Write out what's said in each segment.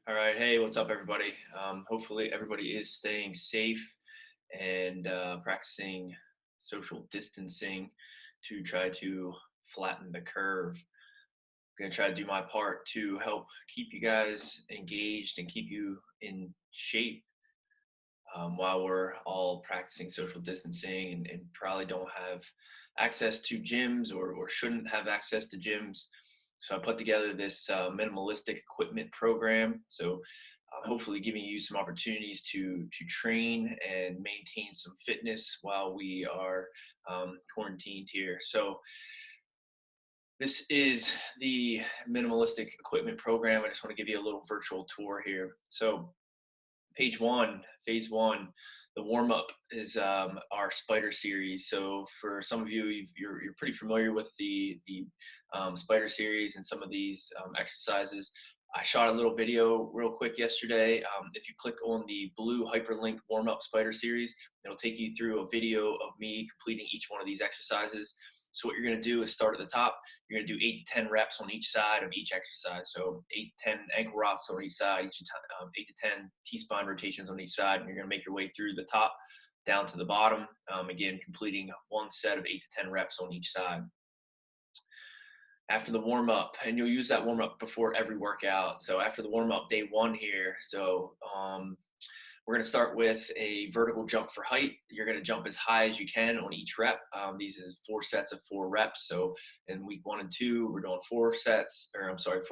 All right. Hey, what's up, everybody? Hopefully, everybody is staying safe and practicing social distancing to try to flatten the curve. I'm going to try to do my part to help keep you guys engaged and keep you in shape while we're all practicing social distancing and probably don't have access to gyms or shouldn't have access to gyms. So I put together this minimalistic equipment program. So hopefully giving you some opportunities to train and maintain some fitness while we are quarantined here. So this is the minimalistic equipment program. I just want to give you a little virtual tour here. So phase one, the warm up is our spider series. So for some of you, you're pretty familiar with the spider series and some of these exercises. I shot a little video real quick yesterday. If you click on the blue hyperlink warm up spider series, it'll take you through a video of me completing each one of these exercises. So what you're going to do is start at the top. You're going to do 8 to 10 reps on each side of each exercise. So 8 to 10 ankle rocks on each side, 8 to 10 T-spine rotations on each side. And you're going to make your way through the top down to the bottom. Again, completing one set of 8 to 10 reps on each side. After the warm up, and you'll use that warm up before every workout. So after the warm up, day one here. So we're going to start with a vertical jump for height. You're going to jump as high as you can on each rep. These is 4 sets of 4 reps. So in week 1 and 2, we're doing 4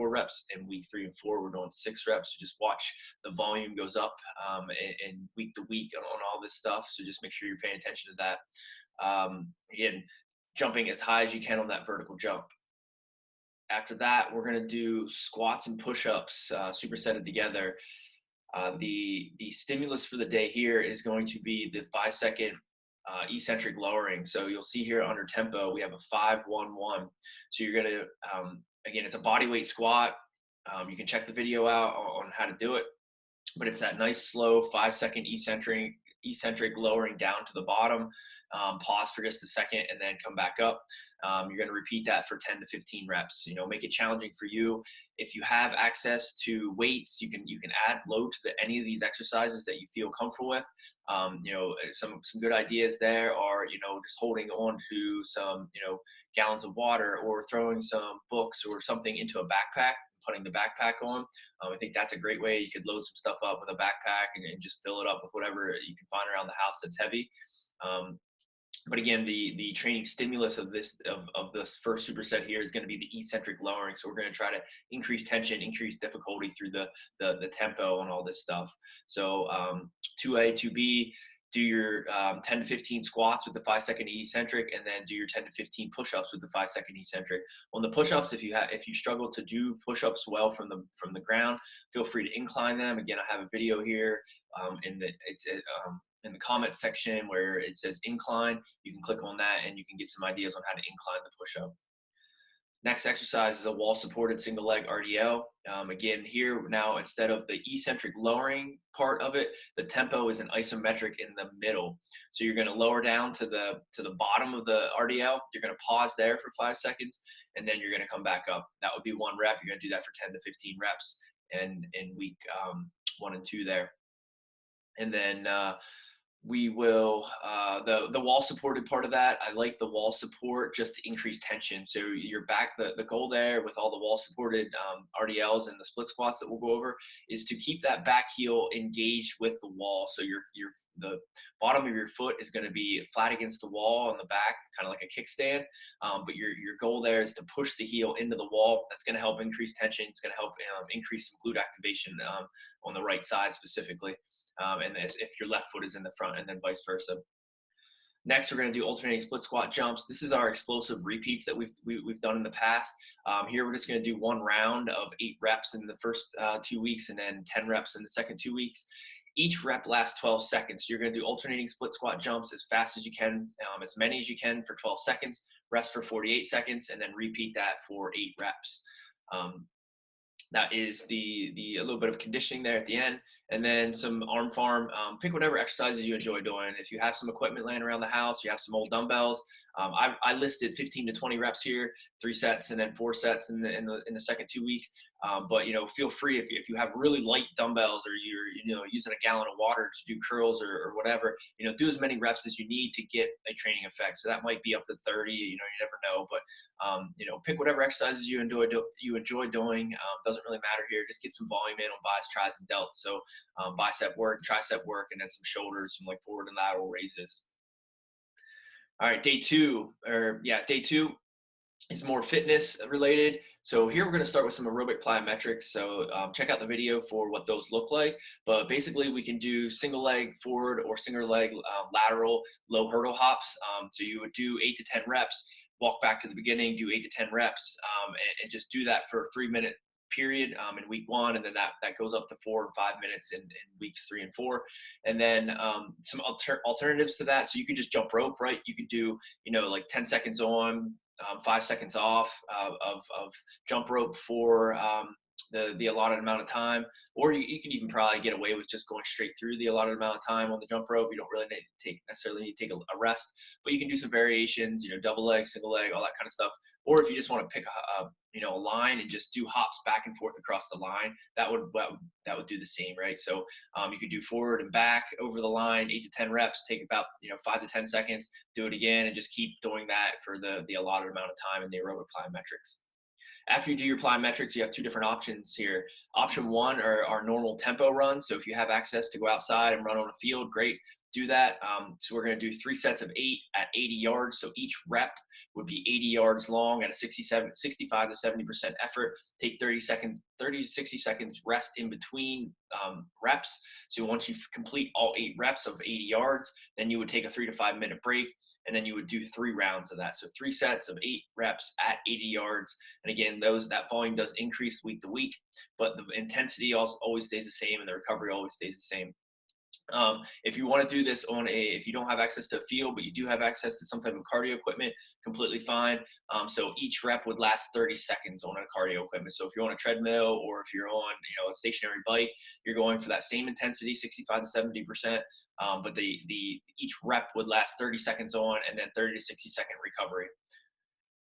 reps. In week 3 and 4, we're doing 6 reps. So just watch the volume goes up and week to week on all this stuff. So just make sure you're paying attention to that. Again, jumping as high as you can on that vertical jump. After that, we're going to do squats and push-ups, supersetted together. The stimulus for the day here is going to be the 5-second eccentric lowering. So you'll see here under tempo, we have a 5-1-1. So you're going to, again, it's a body weight squat. You can check the video out on how to do it, but it's that nice slow 5-second eccentric lowering down to the bottom. Pause for just a second and then come back up. You're going to repeat that for 10 to 15 reps. Make it challenging for you. If you have access to weights, you can add load to any of these exercises that you feel comfortable with. Some good ideas there are just holding on to some gallons of water or throwing some books or something into a backpack, putting the backpack on. I think that's a great way. You could load some stuff up with a backpack and just fill it up with whatever you can find around the house that's heavy. But again, the training stimulus of this first superset here is going to be the eccentric lowering. So we're going to try to increase tension, increase difficulty through the tempo and all this stuff. So 2A, 2B, do your 10 to 15 squats with the 5-second eccentric, and then do your 10 to 15 push-ups with the 5-second eccentric. On the push-ups, if you struggle to do push-ups well from the ground, feel free to incline them. Again, I have a video here in the comment section where it says incline. You can click on that and you can get some ideas on how to incline the push-up. Next exercise is a wall-supported single leg RDL. Again, here now, instead of the eccentric lowering part of it, the tempo is an isometric in the middle. So you're going to lower down to the bottom of the RDL. You're going to pause there for 5 seconds, and then you're going to come back up. That would be 1 rep. You're going to do that for 10 to 15 reps in week 1 and 2 there. And then we will the wall supported part of that. I like the wall support just to increase tension. So your back, the goal there with all the wall supported RDLs and the split squats that we'll go over is to keep that back heel engaged with the wall. So the bottom of your foot is going to be flat against the wall on the back, kind of like a kickstand. But your goal there is to push the heel into the wall. That's going to help increase tension. It's going to help increase some glute activation on the right side specifically. And if your left foot is in the front, and then vice versa. Next, we're going to do alternating split squat jumps. This is our explosive repeats that we've done in the past. Here, we're just going to do 1 round of 8 reps in the first 2 weeks, and then 10 reps in the second 2 weeks. Each rep lasts 12 seconds. So you're going to do alternating split squat jumps as fast as you can, as many as you can for 12 seconds, rest for 48 seconds, and then repeat that for 8 reps. That is a little bit of conditioning there at the end, and then some arm farm. Pick whatever exercises you enjoy doing. If you have some equipment laying around the house, you have some old dumbbells. I listed 15 to 20 reps here, 3 sets, and then 4 sets in the second 2 weeks. But feel free if you have really light dumbbells, or you're using a gallon of water to do curls, or whatever, do as many reps as you need to get a training effect. So that might be up to 30. You never know, but pick whatever exercises you enjoy doing. Doesn't really matter here. Just get some volume in on bis, tris, and delts. So bicep work, tricep work, and then some shoulders, some like forward and lateral raises. All right, day two is more fitness related. So here we're going to start with some aerobic plyometrics. So check out the video for what those look like. But basically, we can do single leg forward or single leg lateral low hurdle hops. So you would do 8 to 10 reps, walk back to the beginning, do 8 to 10 reps, and just do that for a 3-minute period in week 1, and then that goes up to 4 and 5 minutes in weeks 3 and 4. And then some alternatives to that. So you could just jump rope, right? You could do like 10 seconds on, 5 seconds off of jump rope for the allotted amount of time, or you can even probably get away with just going straight through the allotted amount of time on the jump rope. You don't really necessarily need to take a rest, but you can do some variations, double leg, single leg, all that kind of stuff. Or if you just want to pick a line and just do hops back and forth across the line, that would do the same, right? So you could do forward and back over the line, 8 to 10 reps, take about 5 to 10 seconds, do it again, and just keep doing that for the allotted amount of time in the aerobic plyometrics. After you do your plyometrics, you have 2 different options here. Option 1 are our normal tempo runs. So if you have access to go outside and run on a field, great, do that. So we're going to do 3 sets of 8 at 80 yards. So each rep would be 80 yards long at a 65 to 70% effort. Take 30 to 60 seconds rest in between reps. So once you complete all 8 reps of 80 yards, then you would take a 3 to 5 minute break, and then you would do 3 rounds of that. So 3 sets of 8 reps at 80 yards. And again, that volume does increase week to week, but the intensity also always stays the same, and the recovery always stays the same. If you want to do this if you don't have access to a field, but you do have access to some type of cardio equipment, completely fine. So each rep would last 30 seconds on a cardio equipment. So if you're on a treadmill, or if you're on, a stationary bike, you're going for that same intensity, 65 to 70%. But each rep would last 30 seconds on, and then 30 to 60-second recovery.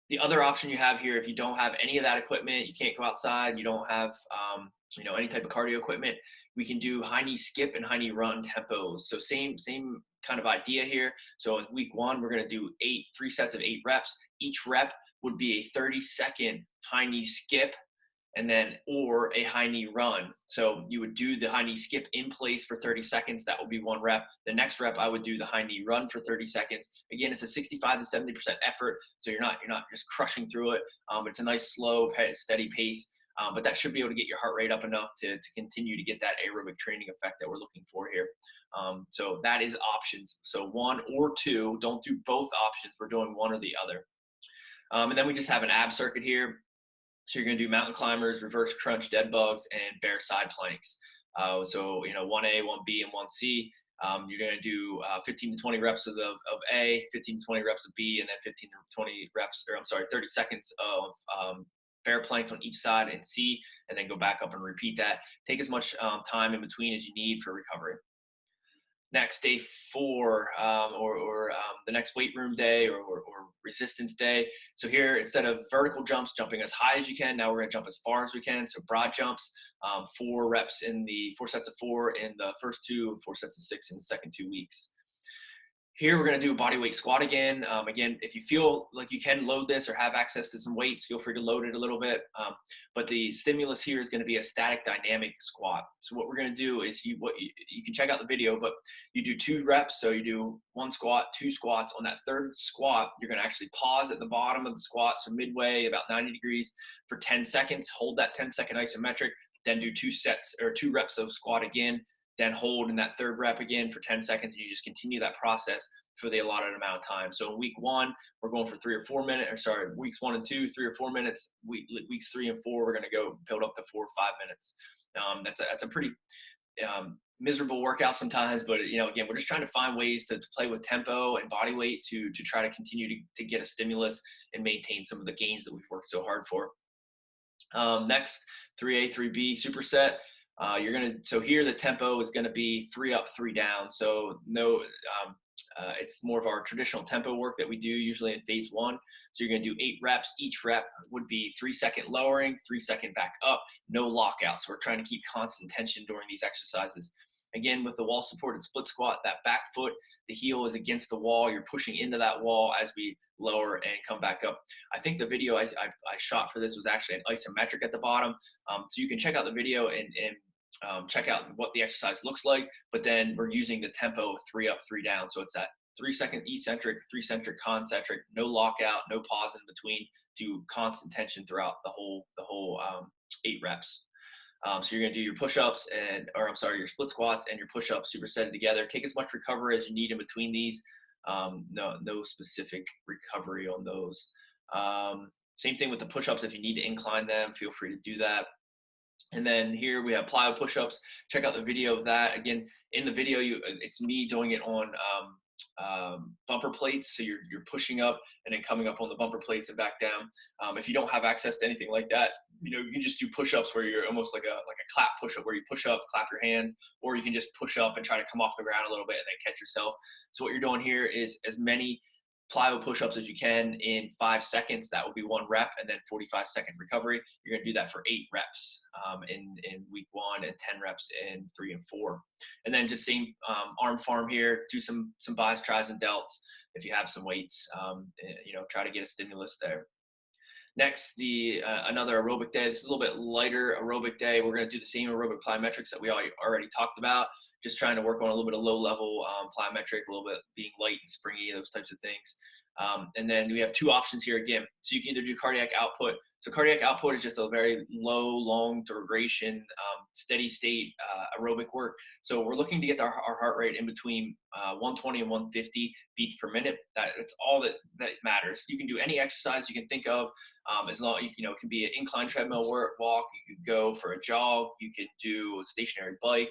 The other option you have here, if you don't have any of that equipment, you can't go outside, you don't have any type of cardio equipment, we can do high knee skip and high knee run tempos. So same kind of idea here. So in week 1, we're going to do 3 sets of 8 reps. Each rep would be a 30-second high knee skip, and then or a high knee run. So you would do the high knee skip in place for 30 seconds. That would be 1 rep. The next rep, I would do the high knee run for 30 seconds. Again, it's a 65 to 70% effort, so you're not just crushing through it. It's a nice, slow, steady pace. But that should be able to get your heart rate up enough to continue to get that aerobic training effect that we're looking for here. So that is options. So 1 or 2. Don't do both options. We're doing one or the other. And then we just have an ab circuit here. So you're going to do mountain climbers, reverse crunch, dead bugs, and bear side planks. So 1A, 1B, and 1C. You're going to do 15 to 20 reps of A, 15 to 20 reps of B, and then 15 to 20 reps, 30 seconds of bear planks on each side in C, and then go back up and repeat that. Take as much time in between as you need for recovery. Next, day 4, or the next weight room day, or resistance day. So here, instead of vertical jumps, jumping as high as you can, now we're going to jump as far as we can. So broad jumps, 4 reps in the 4 sets of 4 in the first 2, and 4 sets of 6 in the second 2 weeks. Here, we're going to do a body weight squat again. Again, if you feel like you can load this or have access to some weights, feel free to load it a little bit. But the stimulus here is going to be a static dynamic squat. So what we're going to do is you can check out the video, but you do 2 reps. So you do 1 squat, 2 squats. On that 3rd squat, you're going to actually pause at the bottom of the squat, so midway, about 90 degrees, for 10 seconds. Hold that 10-second isometric, then do 2 reps of squat again. Then hold in that 3rd rep again for 10 seconds, and you just continue that process for the allotted amount of time. So in week 1, we're going for 3 or 4 minutes, weeks 1 and 2, 3 or 4 minutes. Weeks 3 and 4, we're going to go build up to 4 or 5 minutes. That's a pretty miserable workout sometimes, but again, we're just trying to find ways to play with tempo and body weight to try to continue to get a stimulus and maintain some of the gains that we've worked so hard for. Next, 3A, 3B superset. So here the tempo is going to be 3 up, 3 down. So no, It's more of our traditional tempo work that we do usually in phase one. So you're going to do 8 reps. Each rep would be 3-second lowering, 3-second back up, no lockout. So we're trying to keep constant tension during these exercises. Again, with the wall supported split squat, that back foot, the heel is against the wall. You're pushing into that wall as we lower and come back up. I think the video I shot for this was actually an isometric at the bottom. So you can check out the video and check out what the exercise looks like, but then we're using the tempo 3 up, 3 down. So it's that 3-second eccentric, 3-centric concentric, no lockout, no pause in between, do constant tension throughout the whole 8 reps. So you're gonna do your push-ups your split squats and your push-ups supersetted together. Take as much recovery as you need in between these. No specific recovery on those. Same thing with the push-ups. If you need to incline them, feel free to do that. And then here we have plyo push-ups. Check out the video of that. Again, in the video, it's me doing it on bumper plates. So you're pushing up and then coming up on the bumper plates and back down. If you don't have access to anything like that, you can just do push-ups where you're almost like a clap push-up, where you push up, clap your hands, or you can just push up and try to come off the ground a little bit and then catch yourself. So what you're doing here is as many plyo push-ups as you can in 5 seconds. That will be 1 rep, and then 45-second recovery. You're going to do that for 8 reps in week 1 and 10 reps in 3 and 4. And then just same arm farm here. Do some bis, tris, and delts if you have some weights. Try to get a stimulus there. Next, another aerobic day. This is a little bit lighter aerobic day. We're going to do the same aerobic plyometrics that we already talked about. Just trying to work on a little bit of low-level plyometric, a little bit being light and springy, those types of things. And then we have 2 options here again. So you can either do cardiac output. So cardiac output is just a very low, long duration, steady state aerobic work. So we're looking to get our heart rate in between 120 and 150 beats per minute. That's all that matters. You can do any exercise you can think of, as long it can be an incline treadmill walk. You could go for a jog. You can do a stationary bike.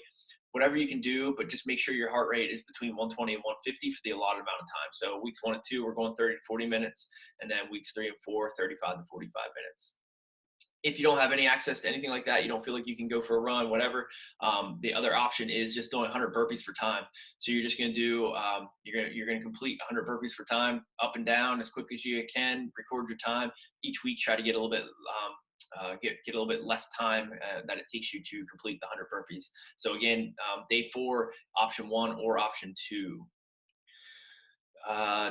Whatever you can do, but just make sure your heart rate is between 120 and 150 for the allotted amount of time. So weeks 1 and 2, we're going 30 to 40 minutes, and then weeks 3 and 4, 35 to 45 minutes. If you don't have any access to anything like that, you don't feel like you can go for a run, whatever, the other option is just doing 100 burpees for time. So you're just going to do, you're going to complete 100 burpees for time, up and down as quick as you can, record your time. Each week, try to get a little bit, get a little bit less time that it takes you to complete the 100 burpees. So again, day 4, option 1 or option 2.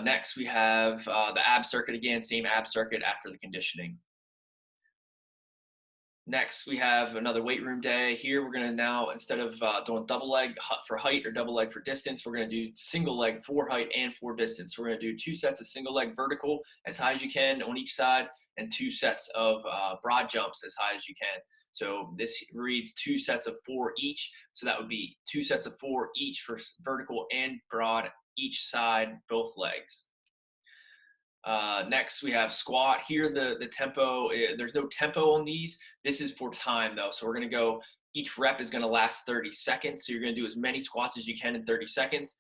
Next, we have the ab circuit again, same ab circuit after the conditioning. Next, we have another weight room day. Here, we're going to now, instead of doing double leg for height or double leg for distance, we're going to do single leg for height and for distance. So we're going to do 2 sets of single leg vertical as high as you can on each side, and 2 sets of broad jumps as high as you can. So this reads 2 sets of 4 each. So that would be 2 sets of 4 each for vertical and broad each side, both legs. Next, we have squat. Here, the tempo, there's no tempo on these. This is for time, though. So we're going to go, each rep is going to last 30 seconds. So you're going to do as many squats as you can in 30 seconds.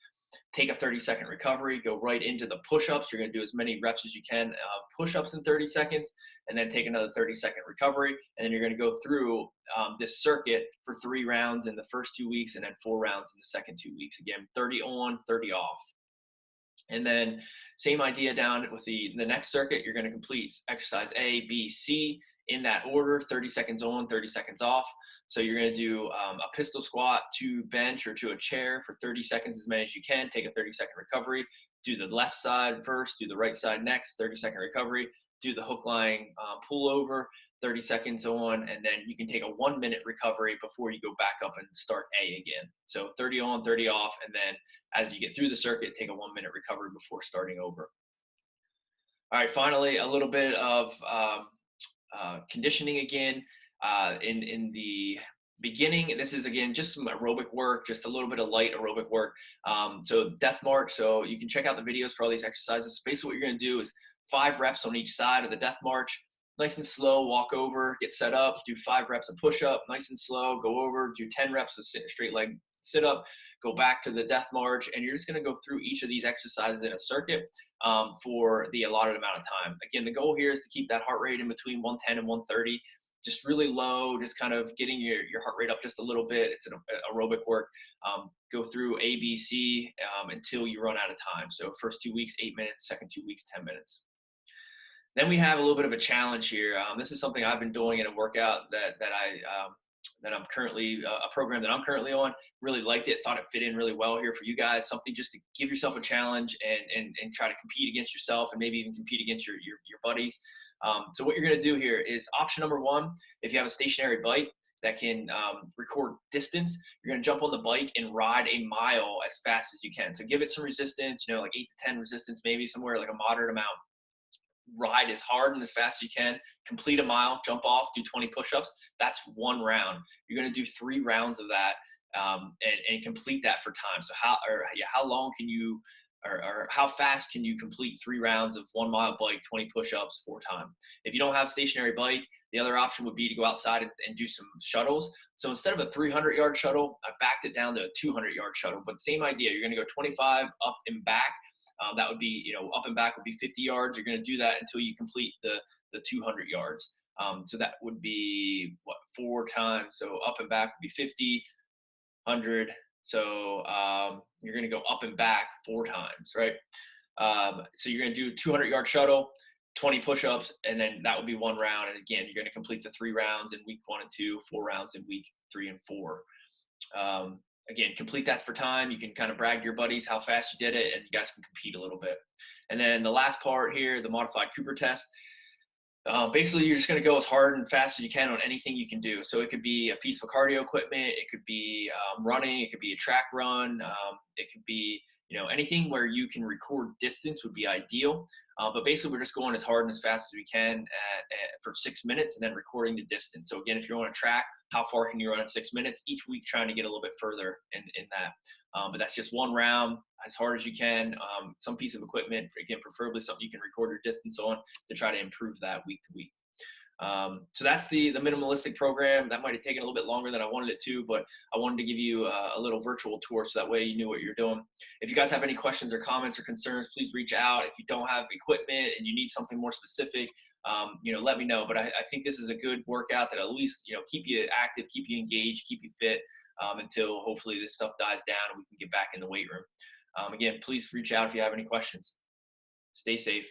Take a 30-second recovery, go right into the push-ups. You're going to do as many reps as you can, push-ups in 30 seconds, and then take another 30-second recovery. And then you're going to go through this circuit for 3 rounds in the first 2 weeks, and then 4 rounds in the second 2 weeks. Again, 30 on, 30 off. And then same idea down with the next circuit. You're going to complete exercise A, B, C in that order, 30 seconds on, 30 seconds off. So you're going to do a pistol squat to bench or to a chair for 30 seconds, as many as you can. Take a 30-second recovery. Do the left side first, do the right side next, 30-second recovery. Do the hook lying pull over, 30 seconds on, and then you can take a 1-minute recovery before you go back up and start A again. So 30 on, 30 off, and then as you get through the circuit, take a 1-minute recovery before starting over. All right, finally, a little bit of conditioning again. In the beginning, this is again just some aerobic work, just a little bit of light aerobic work. So death march, so you can check out the videos for all these exercises. Basically what you're going to do is 5 reps on each side of the death march. Nice and slow, walk over, get set up, do 5 reps of push up, nice and slow, go over, do 10 reps of straight leg sit up, go back to the death march, and you're just going to go through each of these exercises in a circuit for the allotted amount of time. Again, the goal here is to keep that heart rate in between 110 and 130. just really low, just kind of getting your heart rate up just a little bit. It's an aerobic work. Go through A, B, C until you run out of time. So first 2 weeks, 8 minutes, second 2 weeks, 10 minutes. Then we have a little bit of a challenge here. This is something I've been doing in a workout that I'm currently a program that I'm currently on. Really liked it. Thought it fit in really well here for you guys. Something just to give yourself a challenge and try to compete against yourself and maybe even compete against your buddies. So what you're going to do here is option number one. If you have a stationary bike that can record distance, you're going to jump on the bike and ride a mile as fast as you can. So give it some resistance, like 8 to 10 resistance, maybe somewhere like a moderate amount. Ride as hard and as fast as you can, complete a mile, jump off, do 20 push-ups. That's one round. You're going to do 3 rounds of that and complete that for time. So how long can you, or how fast can you complete 3 rounds of 1 mile bike, 20 push-ups, 4 time? If you don't have a stationary bike, the other option would be to go outside and do some shuttles. So instead of a 300-yard shuttle, I backed it down to a 200-yard shuttle, but same idea. You're going to go 25 up and back. That would be, up and back would be 50 yards. You're going to do that until you complete the 200 yards. So that would be 4 times. So up and back would be 50, 100. So you're going to go up and back 4 times, right? So you're going to do 200-yard shuttle, 20 push-ups, and then that would be 1 round. And again, you're going to complete the 3 rounds in week 1 and 2, 4 rounds in week 3 and 4. Again, complete that for time. You can kind of brag to your buddies how fast you did it, and you guys can compete a little bit. And then the last part here, the modified Cooper test. Basically, you're just going to go as hard and fast as you can on anything you can do. So it could be a piece of cardio equipment. It could be running. It could be a track run. It could be, anything where you can record distance would be ideal. But basically, we're just going as hard and as fast as we can for 6 minutes and then recording the distance. So again, if you're on a track, how far can you run in 6 minutes? Each week trying to get a little bit further in that. But that's just 1 round as hard as you can. Some piece of equipment, again, preferably something you can record your distance on to try to improve that week to week. So that's the minimalistic program. That might have taken a little bit longer than I wanted it to, but I wanted to give you a little virtual tour so that way you knew what you're doing. If you guys have any questions or comments or concerns, please reach out. If you don't have equipment and you need something more specific, let me know. But I think this is a good workout that at least, keep you active, keep you engaged, keep you fit until hopefully this stuff dies down and we can get back in the weight room. Again, please reach out if you have any questions. Stay safe.